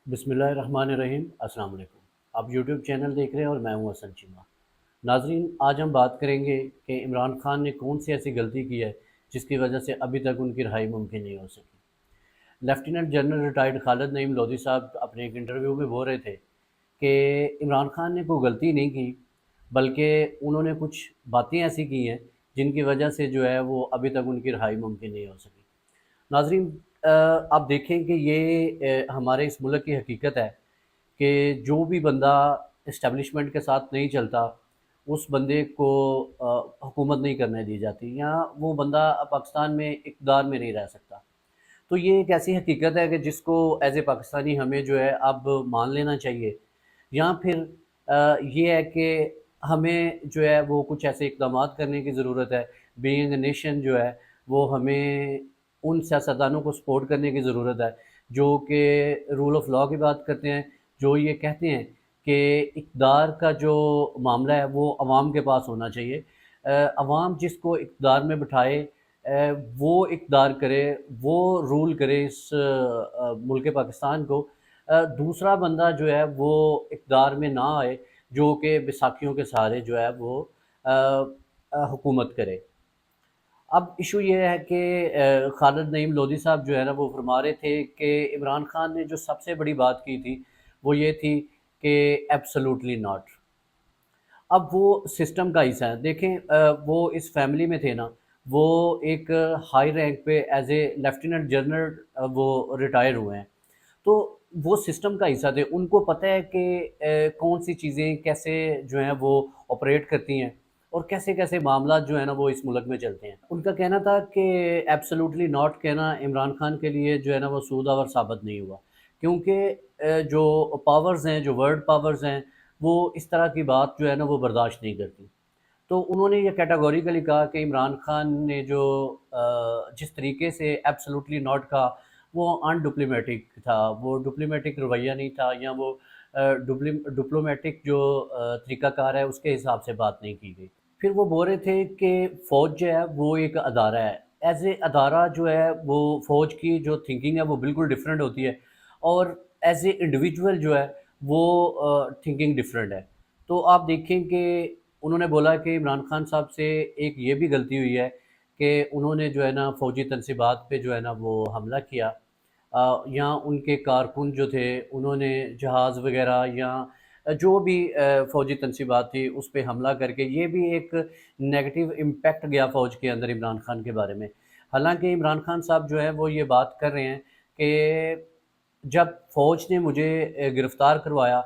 बिस्मिल्लाहिर्रहमानिर्रहीम। अस्सलाम वालेकुम। आप यूट्यूब चैनल देख रहे हैं और मैं हूं हसन चीमा। नाजरीन, आज हम बात करेंगे कि इमरान खान ने कौन सी ऐसी गलती की है जिसकी वजह से अभी तक उनकी रिहाई मुमकिन नहीं हो सकी। Lieutenant general retired Khalid Naeem Lodhi साहब अपने एक इंटरव्यू में बोल रहे थे कि इमरान खान ने कोई गलती नहीं की, बल्कि उन्होंने कुछ बातें ऐसी की हैं जिनकी वजह से जो है वो अभी तक उनकी रिहाई मुमकिन नहीं हो सकी। नाज़रीन, आप देखें कि ये हमारे इस मुल्क की हकीकत है कि जो भी बंदा इस्टेब्लिशमेंट के साथ नहीं चलता, उस बंदे को हुकूमत नहीं करने दी जाती, या वो बंदा पाकिस्तान में इक़्तिदार में नहीं रह सकता। तो ये एक ऐसी हकीकत है कि जिसको एज़ ए पाकिस्तानी हमें जो है अब मान लेना चाहिए, या फिर ये है कि हमें जो है वो कुछ ऐसे इक़दामात करने की ज़रूरत है। बीइंग अ नेशन जो है वो हमें उन सियासतदानों को सपोर्ट करने की ज़रूरत है जो कि रूल ऑफ़ लॉ की बात करते हैं, जो ये कहते हैं कि इक़्तिदार का जो मामला है वो अवाम के पास होना चाहिए। अवाम जिसको इक़्तिदार में बिठाए, वो इक़्तिदार करे, वो रूल करे इस मुल्क पाकिस्तान को। दूसरा बंदा जो है वो इक़्तिदार में ना आए, जो कि बैसाखियों के सहारे जो है वो हुकूमत करे। अब इशू ये है कि खालिद नईम लोधी साहब जो है ना वो फरमा रहे थे कि इमरान खान ने जो सबसे बड़ी बात की थी वो ये थी कि एब्सोल्युटली नॉट। अब वो सिस्टम का हिस्सा है। देखें, वो इस फैमिली में थे ना, वो एक हाई रैंक पे एज ए लेफ्टिनेंट जनरल वो रिटायर हुए हैं। तो वो सिस्टम का हिस्सा थे, उनको पता है कि कौन सी चीज़ें कैसे जो हैं वो ऑपरेट करती हैं और कैसे कैसे मामला जो है ना वो इस मुल्क में चलते हैं। उनका कहना था कि एब्सोल्युटली नॉट कहना इमरान खान के लिए जो है ना वो सूदावर साबित नहीं हुआ, क्योंकि जो पावर्स हैं, जो वर्ल्ड पावर्स हैं, वो इस तरह की बात जो है ना वो बर्दाश्त नहीं करती। तो उन्होंने ये कैटेगोरिकली कहा कि इमरान खान ने जो जिस तरीके से एब्सोल्युटली नॉट कहा, वो अनडिप्लोमेटिक था, वो डिप्लोमेटिक रवैया नहीं था, या वो डिप्लोमेटिक जो तरीक़ाकार है उसके हिसाब से बात नहीं की गई। फिर वो बोल रहे थे कि फ़ौज जो है वो एक अदारा है। एज़ ए अदारा जो है वो फ़ौज की जो थिंकिंग है वो बिल्कुल डिफरेंट होती है, और एज़ ए इंडिविजुअल जो है वो थिंकिंग डिफरेंट है। तो आप देखें कि उन्होंने बोला कि इमरान खान साहब से एक ये भी गलती हुई है कि उन्होंने जो है ना फ़ौजी तनसीबात पे जो है ना वो हमला किया। यहाँ उनके कारकुन जो थे उन्होंने जहाज़ वग़ैरह या जो भी फ़ौजी तनसीबात थी उस पे हमला करके, ये भी एक नेगेटिव इम्पैक्ट गया फ़ौज के अंदर इमरान खान के बारे में। हालाँकि इमरान खान साहब जो है वो ये बात कर रहे हैं कि जब फ़ौज ने मुझे गिरफ़्तार करवाया,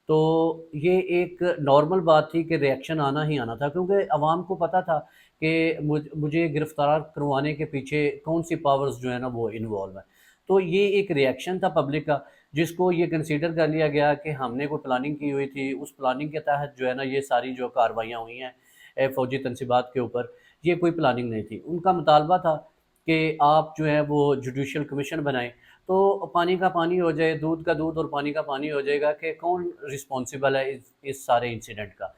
तो ये एक नॉर्मल बात थी कि रिएक्शन आना ही आना था, क्योंकि अवाम को पता था कि मुझे गिरफ़्तार करवाने के पीछे कौन-सी पावर्स जो है ना वो इन्वॉल्व है। तो ये एक रिएक्शन था पब्लिक का, जिसको ये कंसीडर कर लिया गया कि हमने कोई प्लानिंग की हुई थी, उस प्लानिंग के तहत जो है ना ये सारी जो कार्रवाइयाँ हुई हैं फ़ौजी तनसीबात के ऊपर, ये कोई प्लानिंग नहीं थी। उनका मुतालबा था कि आप जो है वो जुडिशियल कमीशन बनाएँ, तो पानी का पानी हो जाए, दूध का दूध और पानी का पानी हो जाएगा कि कौन रिस्पॉन्सिबल है इस सारे इंसिडेंट का।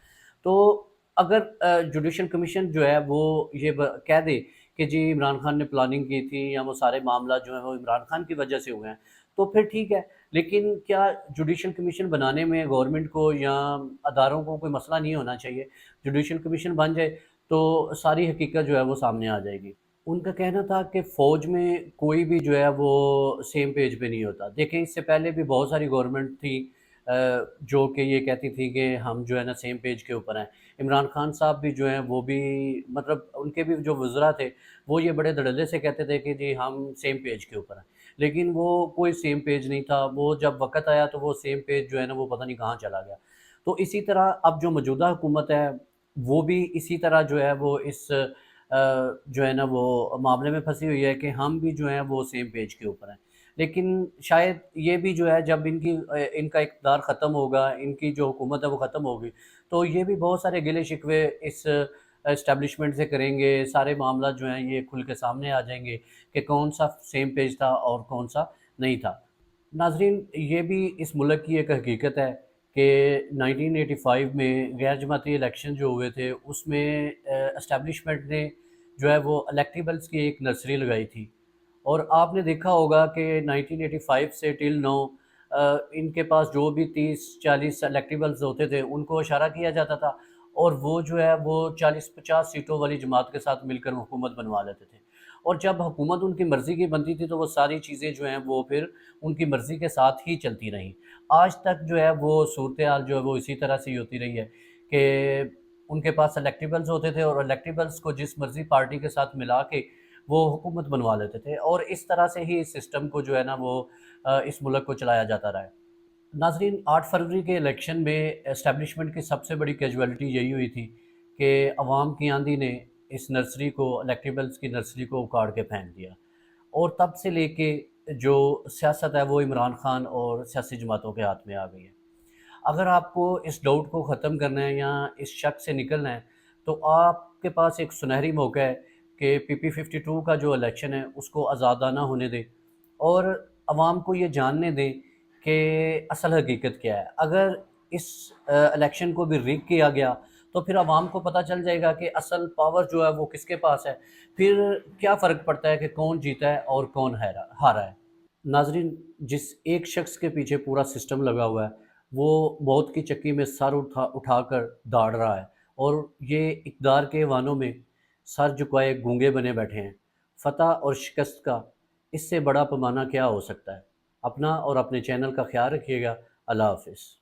तो अगर जुडिशियल कमीशन जो है वो ये कह दे कि जी इमरान खान ने प्लानिंग की थी, या वो सारे मामला जो है वो इमरान खान की वजह से हुए हैं, तो फिर ठीक है। लेकिन क्या जुडिशियल कमीशन बनाने में गवर्नमेंट को या अदारों को कोई मसला नहीं होना चाहिए? जुडिशियल कमीशन बन जाए तो सारी हकीकत जो है वो सामने आ जाएगी। उनका कहना था कि फ़ौज में कोई भी जो है वो सेम पेज पे नहीं होता। देखें, इससे पहले भी बहुत सारी गवर्नमेंट थी जो कि ये कहती थी कि हम जो है ना सेम पेज के ऊपर हैं। इमरान खान साहब भी जो हैं वो भी, मतलब उनके भी जो वज़रा थे, वो ये बड़े धड़ल्ले से कहते थे कि जी हम सेम पेज के ऊपर हैं। लेकिन वो कोई सेम पेज नहीं था, वो जब वक़्त आया तो वो सेम पेज जो है ना वो पता नहीं कहाँ चला गया। तो इसी तरह अब जो मौजूदा हुकूमत है, वो भी इसी तरह जो है वो इस जो है ना वो मामले में फँसी हुई है कि हम भी जो हैं वो सेम पेज के ऊपर हैं। लेकिन शायद ये भी जो है जब इनका इक़्तिदार ख़त्म होगा, इनकी जो हुकूमत है वो ख़त्म होगी, तो ये भी बहुत सारे गिले-शिकवे इस एस्टेब्लिशमेंट से करेंगे, सारे मामला जो हैं ये खुल के सामने आ जाएँगे कि कौन-सा सेम पेज था और कौन-सा नहीं था। नाज़रीन, ये भी इस मुल्क की एक हकीकत है कि 1985 में गैर जमाती इलेक्शन जो हुए थे उसमें एस्टेब्लिशमेंट ने जो है वो इलेक्टेबल्स की एक नर्सरी लगाई थी, और आपने देखा होगा कि 1985 से टिल नाउ ان کے پاس جو بھی 30-40 الیکٹیبلز ہوتے تھے ان کو اشارہ کیا جاتا تھا، اور وہ جو ہے وہ 40-50 سیٹوں والی جماعت کے ساتھ مل کر حکومت بنوا لیتے تھے، اور جب حکومت ان کی مرضی کی بنتی تھی تو وہ ساری چیزیں جو ہیں وہ پھر ان کی مرضی کے ساتھ ہی چلتی رہیں۔ آج تک جو ہے وہ صورتحال جو ہے وہ اسی طرح سے ہی ہوتی رہی ہے کہ ان کے پاس الیکٹیبلز ہوتے تھے، اور الیکٹیبلز کو جس مرضی پارٹی کے ساتھ ملا کے وہ حکومت بنوا لیتے تھے، اور اس طرح سے ہی اس سسٹم کو جو ہے نا وہ اس ملک کو چلایا جاتا رہا ہے۔ ناظرین، 8 فروری کے الیکشن میں اسٹیبلشمنٹ کی سب سے بڑی کیجویلٹی یہی ہوئی تھی کہ عوام کی آندھی نے اس نرسری کو، الیکٹیبلز کی نرسری کو اکاڑ کے پھینک دیا، اور تب سے لے کے جو سیاست ہے وہ عمران خان اور سیاسی جماعتوں کے ہاتھ میں آ گئی ہے۔ اگر آپ کو اس ڈاؤٹ کو ختم کرنا ہے یا اس شک سے نکلنا ہے تو آپ کے پاس ایک سنہری موقع ہے کہ PP 52 کا جو الیکشن ہے اس کو آزادانہ ہونے دیں، اور عوام کو یہ جاننے دیں کہ اصل حقیقت کیا ہے۔ اگر اس الیکشن کو بھی ریگ کیا گیا تو پھر عوام کو پتہ چل جائے گا کہ اصل پاور جو ہے وہ کس کے پاس ہے، پھر کیا فرق پڑتا ہے کہ کون جیتا ہے اور کون ہارا ہے۔ ناظرین، جس ایک شخص کے پیچھے پورا سسٹم لگا ہوا ہے وہ موت کی چکی میں سر اٹھا کر دوڑ رہا ہے، اور یہ اقتدار کے وانوں میں سر جھکائے گونگے بنے بیٹھے ہیں۔ فتح اور شکست کا اس سے بڑا پیمانہ کیا ہو سکتا ہے؟ اپنا اور اپنے چینل کا خیال رکھیے گا۔ اللہ حافظ۔